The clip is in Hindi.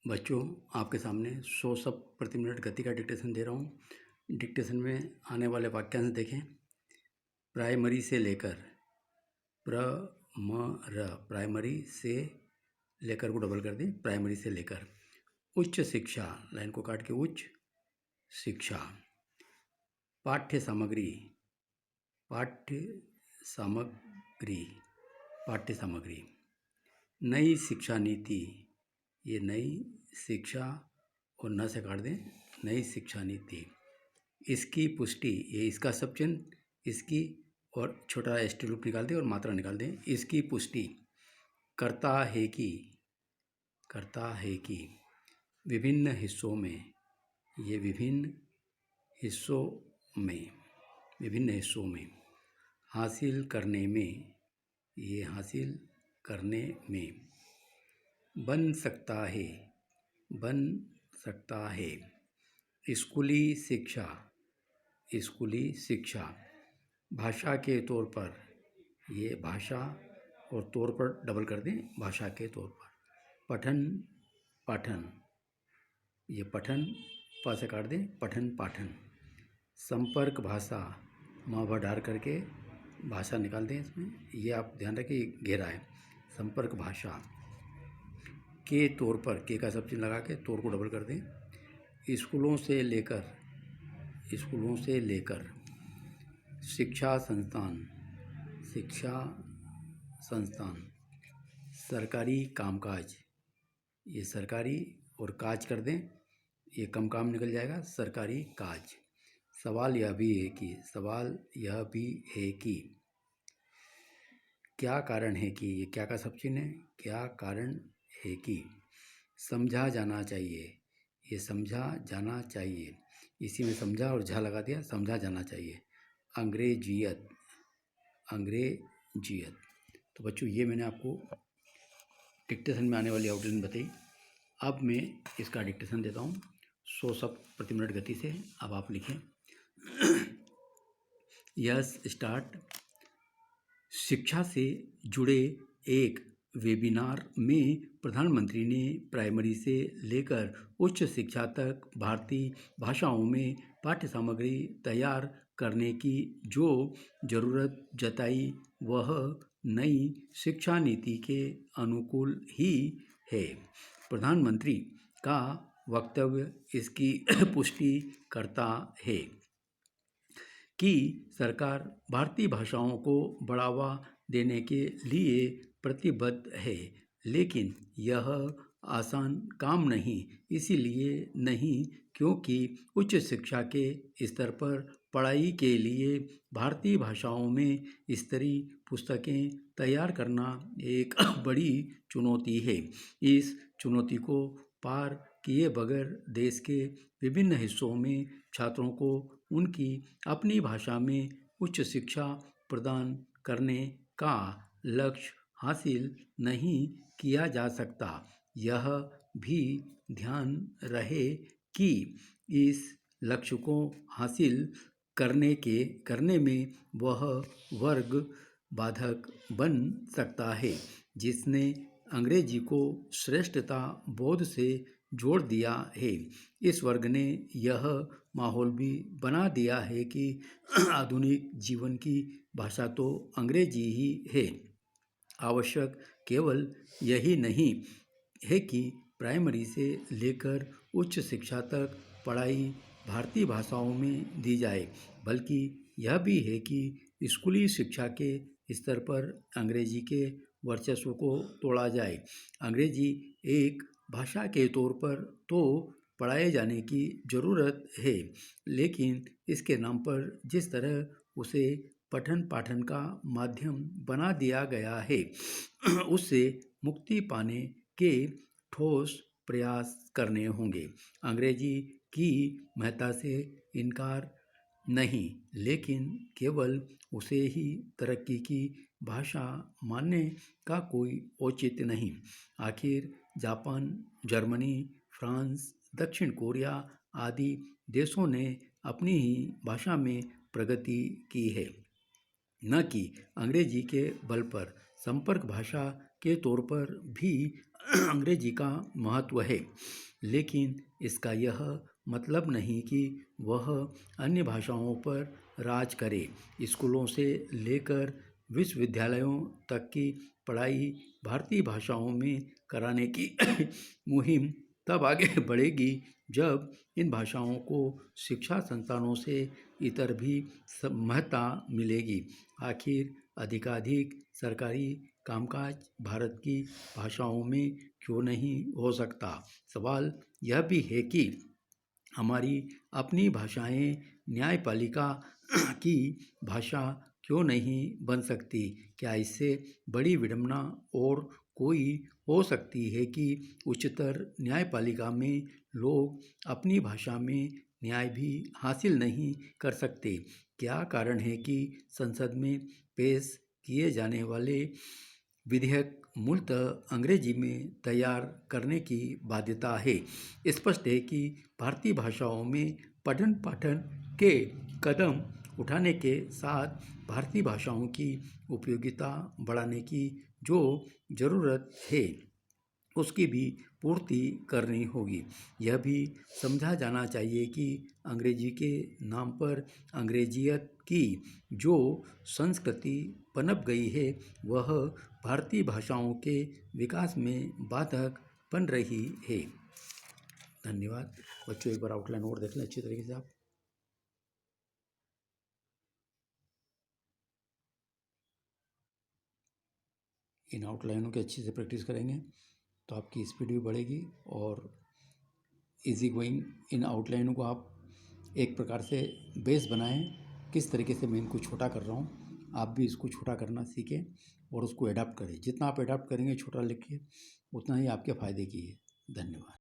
बच्चों, आपके सामने 100 शब्द प्रति मिनट गति का डिक्टेशन दे रहा हूँ। डिक्टेशन में आने वाले वाक्यांश देखें। प्राइमरी से लेकर, प्राइमरी से लेकर को डबल कर दें, प्राइमरी से लेकर। उच्च शिक्षा, लाइन को काट के उच्च शिक्षा। पाठ्य सामग्री, पाठ्य सामग्री, पाठ्य सामग्री। नई शिक्षा नीति, ये नई शिक्षा और न से काट दें, नई शिक्षा नीति। इसकी पुष्टि, ये इसका सब चिन्ह, इसकी और छोटा एस्टी लूप निकाल दें और मात्रा निकाल दें। इसकी पुष्टि करता है कि, करता है कि विभिन्न हिस्सों में, ये विभिन्न हिस्सों में, विभिन्न हिस्सों में हासिल करने में, ये हासिल करने में बन सकता है, बन सकता है। स्कूली शिक्षा, स्कूली शिक्षा। भाषा के तौर पर, ये भाषा और तौर पर डबल कर दें, भाषा के तौर पर। पठन पाठन, ये पठन प से काट दें, पठन पाठन। संपर्क भाषा, माँ भा डार करके भाषा निकाल दें इसमें, ये आप ध्यान रखें, ये घेरा है। संपर्क भाषा के तौर पर, के का सब चिन्ह लगा के तौर को डबल कर दें। स्कूलों से लेकर, स्कूलों से लेकर। शिक्षा संस्थान, शिक्षा संस्थान। सरकारी कामकाज, ये सरकारी और काज कर दें, ये कम काम निकल जाएगा, सरकारी काज। सवाल यह भी है कि, सवाल यह भी है कि क्या कारण है कि, ये क्या का सब चिन्ह है, क्या कारण है कि। समझा जाना चाहिए, ये समझा जाना चाहिए, इसी में समझा और झा लगा दिया, समझा जाना चाहिए। अंग्रेजियत, अंग्रेजियत। तो बच्चों, ये मैंने आपको डिक्टेशन में आने वाली आउटलाइन बताई। अब मैं इसका डिक्टेशन देता हूँ 100 शब्द प्रति मिनट गति से। अब आप लिखें। Yes start. शिक्षा से जुड़े एक वेबिनार में प्रधानमंत्री ने प्राइमरी से लेकर उच्च शिक्षा तक भारतीय भाषाओं में पाठ्य सामग्री तैयार करने की जो ज़रूरत जताई, वह नई शिक्षा नीति के अनुकूल ही है। प्रधानमंत्री का वक्तव्य इसकी पुष्टि करता है कि सरकार भारतीय भाषाओं को बढ़ावा देने के लिए प्रतिबद्ध है, लेकिन यह आसान काम नहीं, इसीलिए नहीं क्योंकि उच्च शिक्षा के स्तर पर पढ़ाई के लिए भारतीय भाषाओं में स्तरीय पुस्तकें तैयार करना एक बड़ी चुनौती है। इस चुनौती को पार किए बगैर देश के विभिन्न हिस्सों में छात्रों को उनकी अपनी भाषा में उच्च शिक्षा प्रदान करने का लक्ष्य हासिल नहीं किया जा सकता। यह भी ध्यान रहे कि इस लक्ष्य को हासिल करने में वह वर्ग बाधक बन सकता है जिसने अंग्रेजी को श्रेष्ठता बोध से जोड़ दिया है। इस वर्ग ने यह माहौल भी बना दिया है कि आधुनिक जीवन की भाषा तो अंग्रेजी ही है। आवश्यक केवल यही नहीं है कि प्राइमरी से लेकर उच्च शिक्षा तक पढ़ाई भारतीय भाषाओं में दी जाए, बल्कि यह भी है कि स्कूली शिक्षा के स्तर पर अंग्रेजी के वर्चस्व को तोड़ा जाए। अंग्रेजी एक भाषा के तौर पर तो पढ़ाए जाने की ज़रूरत है, लेकिन इसके नाम पर जिस तरह उसे पठन पाठन का माध्यम बना दिया गया है, उससे मुक्ति पाने के ठोस प्रयास करने होंगे। अंग्रेजी की महत्ता से इनकार नहीं, लेकिन केवल उसे ही तरक्की की भाषा मानने का कोई औचित्य नहीं। आखिर जापान, जर्मनी, फ्रांस, दक्षिण कोरिया आदि देशों ने अपनी ही भाषा में प्रगति की है, न कि अंग्रेजी के बल पर। संपर्क भाषा के तौर पर भी अंग्रेजी का महत्व है, लेकिन इसका यह मतलब नहीं कि वह अन्य भाषाओं पर राज करे। स्कूलों से लेकर विश्वविद्यालयों तक की पढ़ाई भारतीय भाषाओं में कराने की मुहिम तब आगे बढ़ेगी जब इन भाषाओं को शिक्षा संस्थानों से इतर भी महत्ता मिलेगी। आखिर अधिकाधिक सरकारी कामकाज भारत की भाषाओं में क्यों नहीं हो सकता? सवाल यह भी है कि हमारी अपनी भाषाएं न्यायपालिका की भाषा क्यों नहीं बन सकती? क्या इससे बड़ी विडंबना और कोई हो सकती है कि उच्चतर न्यायपालिका में लोग अपनी भाषा में न्याय भी हासिल नहीं कर सकते? क्या कारण है कि संसद में पेश किए जाने वाले विधेयक मूलतः अंग्रेजी में तैयार करने की बाध्यता है? स्पष्ट है कि भारतीय भाषाओं में पठन पाठन के कदम उठाने के साथ भारतीय भाषाओं की उपयोगिता बढ़ाने की जो ज़रूरत है उसकी भी पूर्ति करनी होगी। यह भी समझा जाना चाहिए कि अंग्रेजी के नाम पर अंग्रेजियत की जो संस्कृति पनप गई है वह भारतीय भाषाओं के विकास में बाधक बन रही है। धन्यवाद। बच्चों, एक बार आउटलाइन और देख लें अच्छी तरीके से आप। इन आउटलाइनों की अच्छी से प्रैक्टिस करेंगे तो आपकी स्पीड भी बढ़ेगी और इजी गोइंग इन आउटलाइनों को आप एक प्रकार से बेस बनाएं। किस तरीके से मैं इनको छोटा कर रहा हूँ, आप भी इसको छोटा करना सीखें और उसको एडाप्ट करें। जितना आप एडाप्ट करेंगे छोटा लिखिए उतना ही आपके फ़ायदे की है। धन्यवाद।